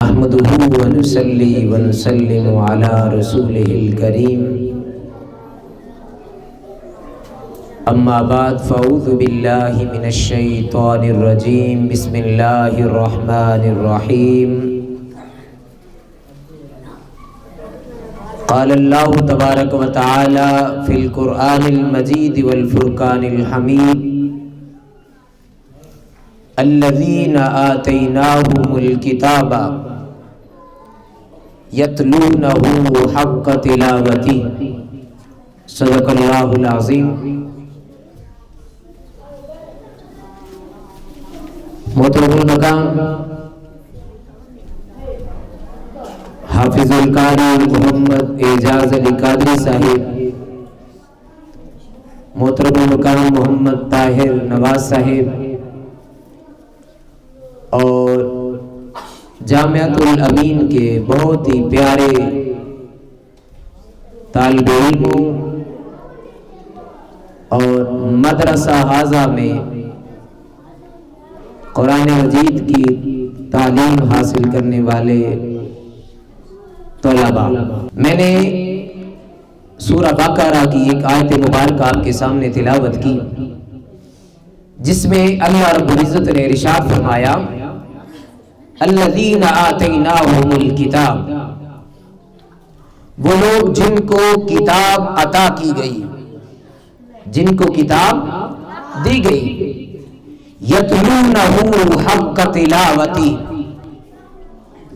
نحمده ونصلي ونسلم على رسوله الكريم اما بعد فاعوذ بالله من الشيطان الرجيم بسم الله الرحمن الرحيم قال الله تبارك وتعالى في القرآن المجيد والفرقان الحميد الذين آتيناهم الكتاب يتلونه حق تلاوته صدق الله العظيم۔ محترم المقام حافظ القاری محمد اعجاز علی قادری صاحب، محترم المقام محمد طاہر نواز صاحب اور جامعۃ الامین کے بہت ہی پیارے طالب علموں اور مدرسہ حاضہ میں قرآن مجید کی تعلیم حاصل کرنے والے طلباء، میں نے سورہ بقرہ کی ایک آیت مبارکہ آپ کے سامنے تلاوت کی جس میں اللہ رب العزت نے ارشاد فرمایا الذین آتیناہم الکتاب، وہ لوگ جن کو کتاب عطا کی گئی، جن کو کتاب دی گئی، یتلونہ حق تلاوتی،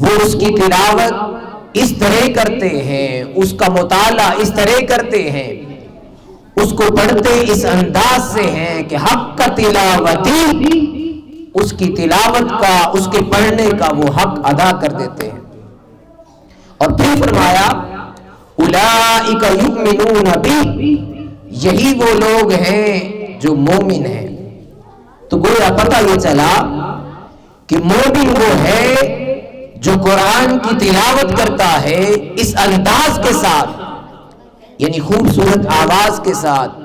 وہ اس کی تلاوت اس طرح کرتے ہیں، اس کا مطالعہ اس طرح کرتے ہیں، اس کو پڑھتے اس انداز سے ہیں کہ حق تلاوتی، اس کی تلاوت کا، اس کے پڑھنے کا وہ حق ادا کر دیتے ہیں۔ اور پھر فرمایا اولئک یؤمنون بی، یہی وہ لوگ ہیں جو مومن ہیں۔ تو گویا پتہ یہ چلا کہ مومن وہ ہے جو قرآن کی تلاوت کرتا ہے اس انداز کے ساتھ، یعنی خوبصورت آواز کے ساتھ،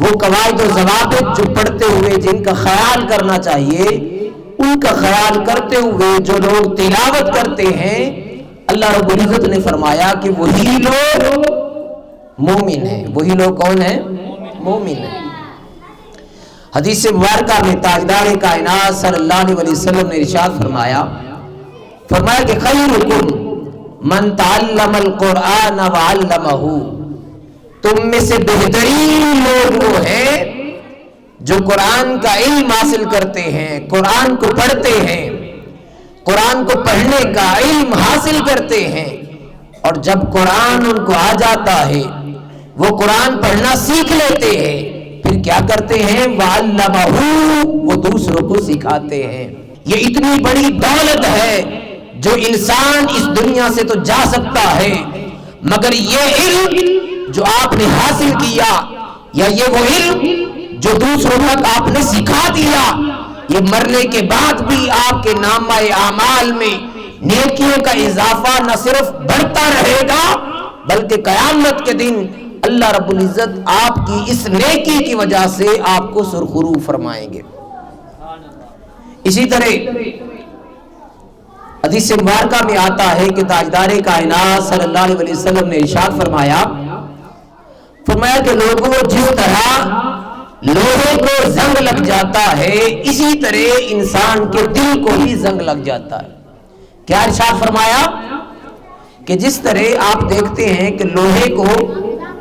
وہ قواعد و ضوابط جو پڑھتے ہوئے جن کا خیال کرنا چاہیے ان کا خیال کرتے ہوئے جو لوگ تلاوت کرتے ہیں، اللہ رب العزت نے فرمایا کہ وہی لوگ مومن ہیں۔ وہی لوگ کون ہیں؟ مومن ہیں۔ حدیث مبارکہ میں تاجدار کائنات صلی اللہ علیہ وسلم نے ارشاد فرمایا کہ خیرکم من تعلم القرآن وعلمہ، تم میں سے بہترین لوگ وہ ہیں جو قرآن کا علم حاصل کرتے ہیں، قرآن کو پڑھتے ہیں، قرآن کو پڑھنے کا علم حاصل کرتے ہیں، اور جب قرآن ان کو آ جاتا ہے وہ قرآن پڑھنا سیکھ لیتے ہیں، پھر کیا کرتے ہیں؟ وَعَلَّمَهُ، وہ دوسروں کو سکھاتے ہیں۔ یہ اتنی بڑی دولت ہے جو انسان اس دنیا سے تو جا سکتا ہے، مگر یہ علم جو آپ نے حاصل کیا، یا یہ وہ علم جو دوسروں تک آپ نے سکھا دیا، یہ مرنے کے بعد بھی آپ کے نامہ اعمال میں نیکیوں کا اضافہ نہ صرف بڑھتا رہے گا بلکہ قیامت کے دن اللہ رب العزت آپ کی اس نیکی کی وجہ سے آپ کو سرخرو فرمائیں گے۔ اسی طرح حدیث مبارکہ میں آتا ہے کہ تاجدار کائنات صلی اللہ علیہ وسلم نے ارشاد فرمایا کہ لوگوں جس طرح لوہے کو زنگ لگ جاتا ہے اسی طرح انسان کے دل کو ہی زنگ لگ جاتا ہے۔ کیا ارشاد فرمایا؟ کہ جس طرح آپ دیکھتے ہیں کہ لوہے کو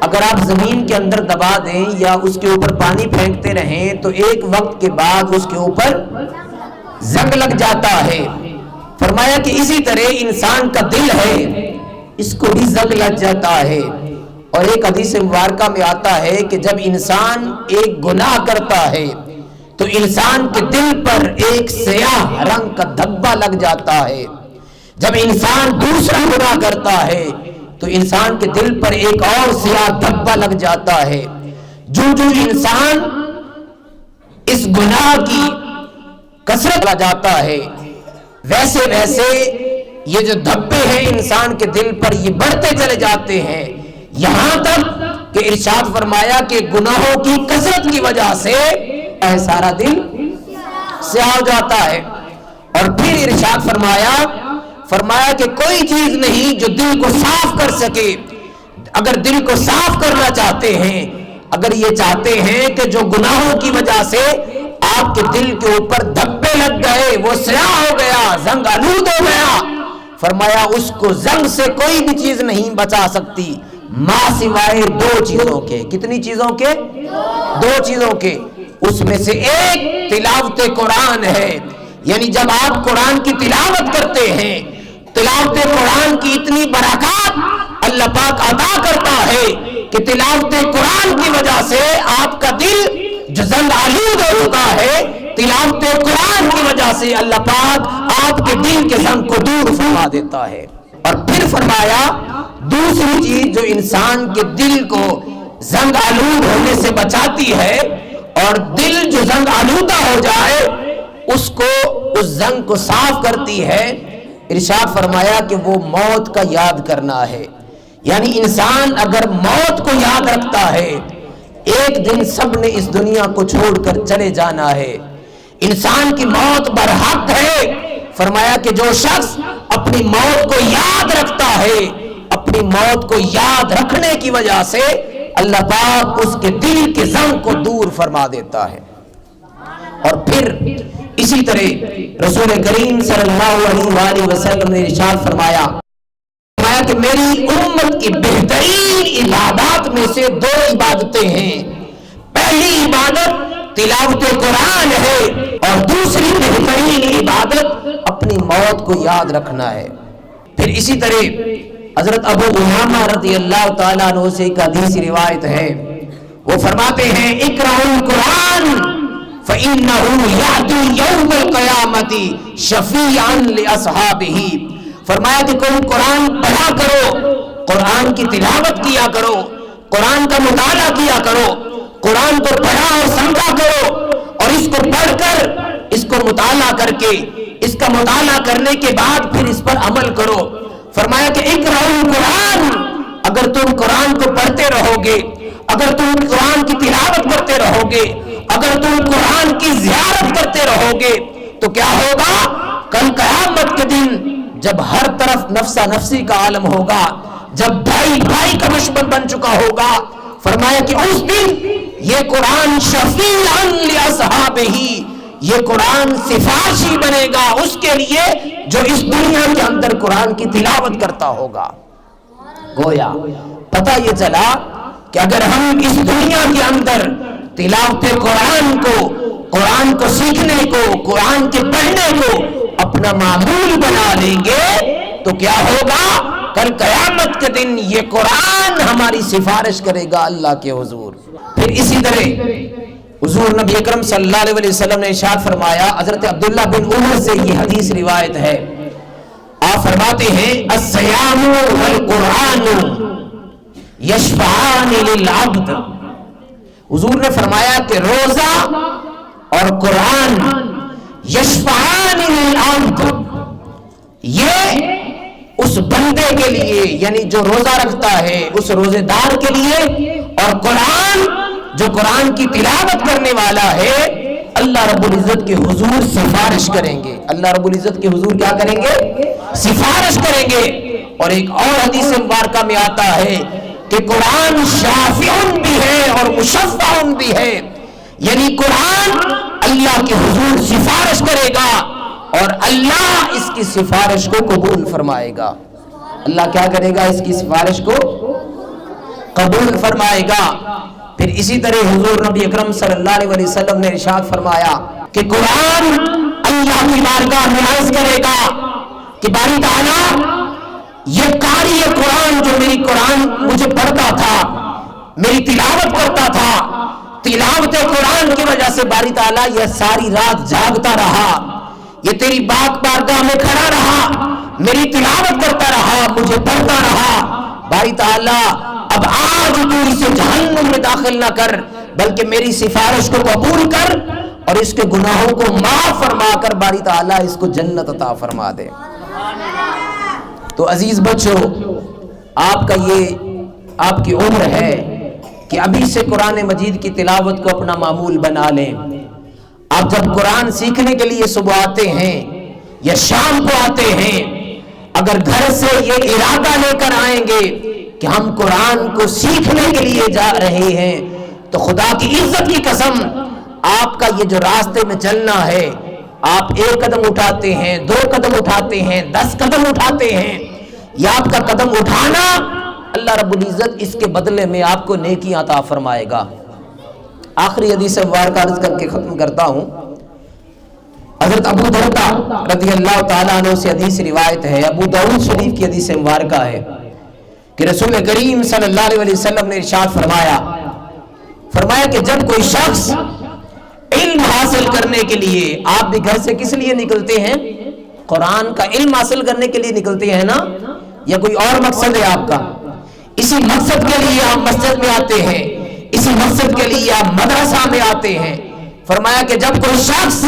اگر آپ زمین کے اندر دبا دیں یا اس کے اوپر پانی پھینکتے رہیں تو ایک وقت کے بعد اس کے اوپر زنگ لگ جاتا ہے۔ فرمایا کہ اسی طرح انسان کا دل ہے، اس کو بھی زنگ لگ جاتا ہے۔ اور ایک حدیث مبارکہ میں آتا ہے کہ جب انسان ایک گناہ کرتا ہے تو انسان کے دل پر ایک سیاہ رنگ کا دھبا لگ جاتا ہے، جب انسان دوسرا گناہ کرتا ہے تو انسان کے دل پر ایک اور سیاہ دھبا لگ جاتا ہے۔ جو انسان اس گناہ کی کثرت لگ جاتا ہے ویسے ویسے یہ جو دھبے ہیں انسان کے دل پر یہ بڑھتے چلے جاتے ہیں، یہاں تک کہ ارشاد فرمایا کہ گناہوں کی کثرت کی وجہ سے سارا دل سیاہ ہو جاتا ہے۔ اور پھر ارشاد فرمایا فرمایا کہ کوئی چیز نہیں جو دل کو صاف کر سکے. اگر دل کو صاف کرنا چاہتے ہیں، اگر یہ چاہتے ہیں کہ جو گناہوں کی وجہ سے آپ کے دل کے اوپر دھبے لگ گئے، وہ سیاہ ہو گیا، زنگ آلود ہو گیا، فرمایا اس کو زنگ سے کوئی بھی چیز نہیں بچا سکتی ماں سوائے دو چیزوں کے. کتنی چیزوں کے؟ دو چیزوں کے. اس میں سے ایک تلاوت قرآن ہے. یعنی جب آپ قرآن کی تلاوت کرتے ہیں، تلاوت قرآن کی اتنی برکات اللہ پاک عطا کرتا ہے کہ تلاوت قرآن کی وجہ سے آپ کا دل جو زنگ آلود ہو چکا ہے، تلاوت قرآن کی وجہ سے اللہ پاک آپ کے دل کے زنگ کو دور فرما دیتا ہے. اور پھر فرمایا دوسری چیز جو انسان کے دل کو زنگ آلود ہونے سے بچاتی ہے، اور دل جو زنگ آلودہ ہو جائے اس کو اس زنگ کو صاف کرتی ہے، ارشاد فرمایا کہ وہ موت کا یاد کرنا ہے. یعنی انسان اگر موت کو یاد رکھتا ہے، ایک دن سب نے اس دنیا کو چھوڑ کر چلے جانا ہے، انسان کی موت برحق ہے. فرمایا کہ جو شخص اپنی موت کو یاد رکھتا ہے، اپنی موت کو یاد رکھنے کی وجہ سے اللہ پاک اس کے دل کے زنگ کو دور فرما دیتا ہے. اور پھر اسی طرح رسول کریم صلی اللہ علیہ وآلہ وسلم نے ارشاد فرمایا کہ میری امت کی بہترین عبادات میں سے دو عبادتیں ہیں. پہلی عبادت تلاوت قرآن ہے، اور دوسری بہترین عبادت اپنی موت کو یاد رکھنا ہے. پھر اسی طرح حضرت ابو امامہ رضی اللہ تعالیٰ عنہ سے ایک حدیث روایت ہے، وہ فرماتے ہیں اقرأوا القرآن فَإِنَّهُ يَأْتِي يَوْمَ الْقِيَامَةِ شَفِيعًا لِأَصْحَابِهِ. فرمایا کہ کوئی قرآن پڑھا کرو، قرآن کی تلاوت کیا کرو، قرآن کا مطالعہ کیا کرو، قرآن کو پڑھا اور سمجھا کرو، اور اس کو پڑھ کر، اس کو مطالعہ کر کے، اس کا مطالعہ کرنے کے بعد پھر اس پر عمل کرو. فرمایا کہ اقرأوا القرآن، اگر تم قرآن کو پڑھتے رہو گے، اگر تم قرآن کی تلاوت کرتے رہو گے، اگر تم قرآن کی زیارت کرتے رہو گے، تو کیا ہوگا؟ کل قیامت کے دن جب ہر طرف نفسا نفسی کا عالم ہوگا، جب بھائی بھائی کا دشمن بن چکا ہوگا، فرمایا کہ اس دن یہ قرآن شفیعاً لأصحابہ، یہ قرآن سفارشی بنے گا اس کے لیے جو اس دنیا کے اندر قرآن کی تلاوت کرتا ہوگا. گویا پتہ یہ چلا کہ اگر ہم اس دنیا کے اندر تلاوت قرآن کو، قرآن کو سیکھنے کو، قرآن کے پڑھنے کو اپنا معمول بنا لیں گے تو کیا ہوگا؟ کل قیامت کے دن یہ قرآن ہماری سفارش کرے گا اللہ کے حضور. پھر اسی طرح حضور نبی اکرم صلی اللہ علیہ وسلم نے ارشاد فرمایا، حضرت عبداللہ بن عمر سے یہ حدیث روایت ہے، آپ فرماتے ہیں الصیام والقرآن یشفعان للعبد. حضور نے فرمایا کہ روزہ اور قرآن یشفعان للعبد، یہ اس بندے کے لیے، یعنی جو روزہ رکھتا ہے اس روزے دار کے لیے، اور قرآن جو قرآن کی تلاوت کرنے والا ہے، اللہ رب العزت کے حضور سفارش کریں گے. اللہ رب العزت کے حضور کیا کریں گے؟ سفارش کریں گے. اور ایک اور حدیث مبارکہ میں آتا ہے کہ قرآن شافع بھی ہے اور مشفع بھی ہے، یعنی قرآن اللہ کے حضور سفارش کرے گا اور اللہ اس کی سفارش کو قبول فرمائے گا. اللہ کیا کرے گا؟ اس کی سفارش کو قبول فرمائے گا. پھر اسی طرح حضور نبی اکرم صلی اللہ علیہ وسلم نے ارشاد فرمایا کہ قرآن اللہ کی بارگاہ میں عرض کرے گا کہ باری تعالیٰ، یہ قاری قرآن جو میری قرآن مجھے پڑھتا تھا، میری تلاوت کرتا تھا، تلاوت قرآن کی وجہ سے باری تعالیٰ یہ ساری رات جاگتا رہا، یہ تیری بارگاہ میں کھڑا رہا، میری تلاوت کرتا رہا، مجھے پڑھتا رہا. باری تعالیٰ اب آج تو اسے جہنم میں داخل نہ کر، بلکہ میری سفارش کو قبول کر اور اس کے گناہوں کو معاف فرما کر باری تعالیٰ اس کو جنت عطا فرما دے. تو عزیز بچوں، آپ کا یہ آپ کی عمر ہے کہ ابھی سے قرآن مجید کی تلاوت کو اپنا معمول بنا لیں. آپ جب قرآن سیکھنے کے لیے صبح آتے ہیں یا شام کو آتے ہیں، اگر گھر سے یہ ارادہ لے کر آئیں گے کہ ہم قرآن کو سیکھنے کے لیے جا رہے ہیں، تو خدا کی عزت کی قسم آپ کا یہ جو راستے میں چلنا ہے، آپ 1 قدم اٹھاتے ہیں، 2 قدم اٹھاتے ہیں، 10 قدم اٹھاتے ہیں، یہ آپ کا قدم اٹھانا اللہ رب العزت اس کے بدلے میں آپ کو نیکی عطا فرمائے گا۔ آخری حدیث مبارکہ عرض کر کے ختم کرتا ہوں۔ حضرت ابو درداء رضی اللہ تعالیٰ عنہ سے حدیث روایت ہے، ابو داؤد شریف کی حدیث مبارکہ ہے کہ رسول کریم صلی اللہ علیہ وسلم نے ارشاد فرمایا کہ جب کوئی شخص علم حاصل کرنے کے لیے، آپ بھی گھر سے کس لیے نکلتے ہیں؟ قرآن کا علم حاصل کرنے کے لیے نکلتے ہیں نا، یا کوئی اور مقصد ہے آپ کا؟ اسی مقصد کے لیے آپ مسجد میں آتے ہیں، اسی مقصد کے لیے آپ مدرسہ میں آتے ہیں۔ فرمایا کہ جب کوئی شخص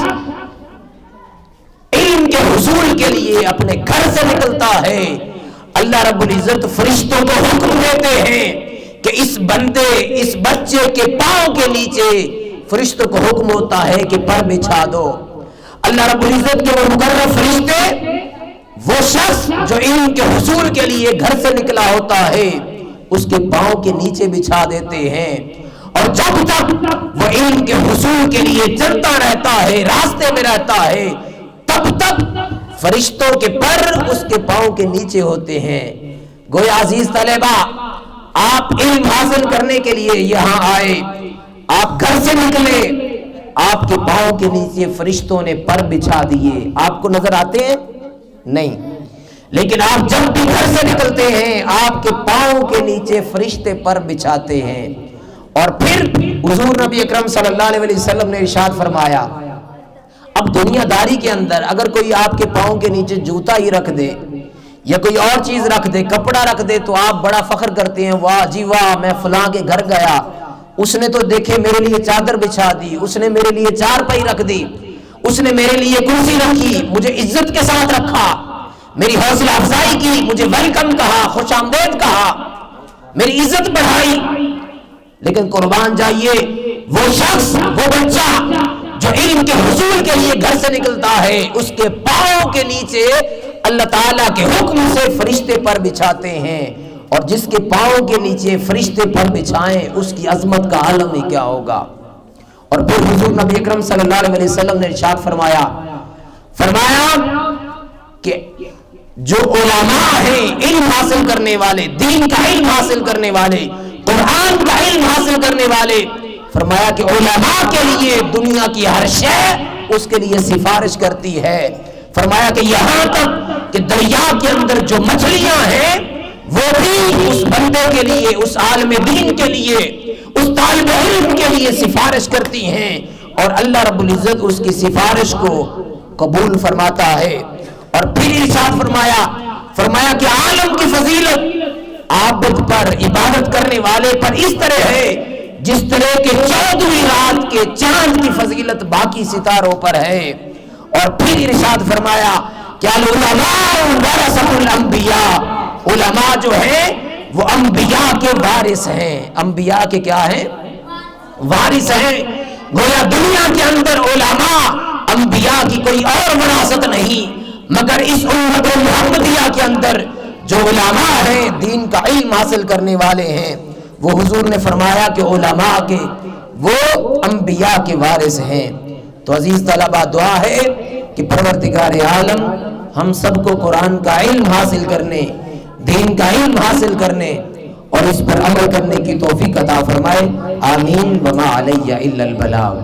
علم کے حصول کے لیے اپنے گھر سے نکلتا ہے، اللہ رب العزت فرشتوں کو حکم دیتے ہیں کہ اس بندے، اس بچے کے پاؤں کے نیچے فرشتوں کو حکم ہوتا ہے کہ پر بچھا دو۔ اللہ رب العزت کے وہ مقرر فرشتے وہ شخص جو علم کے حصول کے لیے گھر سے نکلا ہوتا ہے اس کے پاؤں کے نیچے بچھا دیتے ہیں، اور جب تک وہ علم کے حصول کے لیے چلتا رہتا ہے، راستے میں رہتا ہے، تب تک فرشتوں کے پر اس کے پاؤں کے نیچے ہوتے ہیں۔ گویا عزیز طلبہ، آپ علم حاصل کرنے کے لیے یہاں آئے، آپ گھر سے نکلے، آپ کے پاؤں کے نیچے فرشتوں نے پر بچھا دیے۔ آپ کو نظر آتے ہیں؟ نہیں، لیکن آپ جب بھی گھر سے نکلتے ہیں آپ کے پاؤں کے نیچے فرشتے پر بچھاتے ہیں۔ اور پھر حضور نبی اکرم صلی اللہ علیہ وسلم نے ارشاد فرمایا، اب دنیا داری کے اندر اگر کوئی آپ کے پاؤں کے نیچے جوتا ہی رکھ دے یا کوئی اور چیز رکھ دے، کپڑا رکھ دے، تو آپ بڑا فخر کرتے ہیں، واہ جی واہ، میں فلاں کے گھر گیا، اس نے تو دیکھے میرے لیے چادر بچھا دی، اس نے میرے لیے چارپائی رکھ دی، اس نے میرے لیے کرسی رکھی، مجھے عزت کے ساتھ رکھا، میری حوصلہ افزائی کی، مجھے ویلکم کہا، خوش آمدید کہا، میری عزت بڑھائی۔ لیکن قربان جائیے، وہ شخص، وہ بچہ جو علم کے حصول کے لیے گھر سے نکلتا ہے، اس کے پاؤں کے نیچے اللہ تعالیٰ کے حکم سے فرشتے پر بچھاتے ہیں، اور جس کے پاؤں کے نیچے فرشتے پر بچھائیں اس کی عظمت کا عالم ہی کیا ہوگا۔ اور پھر حضور نبی اکرم صلی اللہ علیہ وسلم نے ارشاد فرمایا کہ جو علماء ہیں، علم حاصل کرنے والے، دین کا علم حاصل کرنے والے، قرآن کا علم حاصل کرنے والے، فرمایا کہ علماء کے لیے دنیا کی ہر شے اس کے لیے سفارش کرتی ہے۔ فرمایا کہ یہاں تک کہ دریا کے اندر جو مچھلیاں ہیں وہ بھی اس بندے کے لیے، اس عالم دین کے لیے، اس طالب علم کے لیے سفارش کرتی ہیں، اور اللہ رب العزت اس کی سفارش کو قبول فرماتا ہے۔ اور پھر ارشاد فرمایا کہ عالم کی فضیلت عابد پر، عبادت کرنے والے پر اس طرح ہے جس طرح کے 14ویں رات کے چاند کی فضیلت باقی ستاروں پر ہے۔ اور پھر ارشاد فرمایا کہ العلماء ورثۃ الانبیاء، علماء جو ہیں وہ انبیاء کے وارث ہیں۔ انبیاء کے کیا ہیں؟ وارث ہیں۔ گویا دنیا کے اندر علماء انبیاء کی کوئی اور وراثت نہیں، مگر اس امت محمدیہ کے اندر جو علماء ہیں، دین کا علم حاصل کرنے والے ہیں، وہ حضور نے فرمایا کہ علماء کے وہ انبیاء کے وارث ہیں۔ تو عزیز طلبہ، دعا ہے کہ پروردگار عالم ہم سب کو قرآن کا علم حاصل کرنے، دین کا علم حاصل کرنے اور اس پر عمل کرنے کی توفیق عطا فرمائے۔ آمین۔ وما علیہ الا البلاغ۔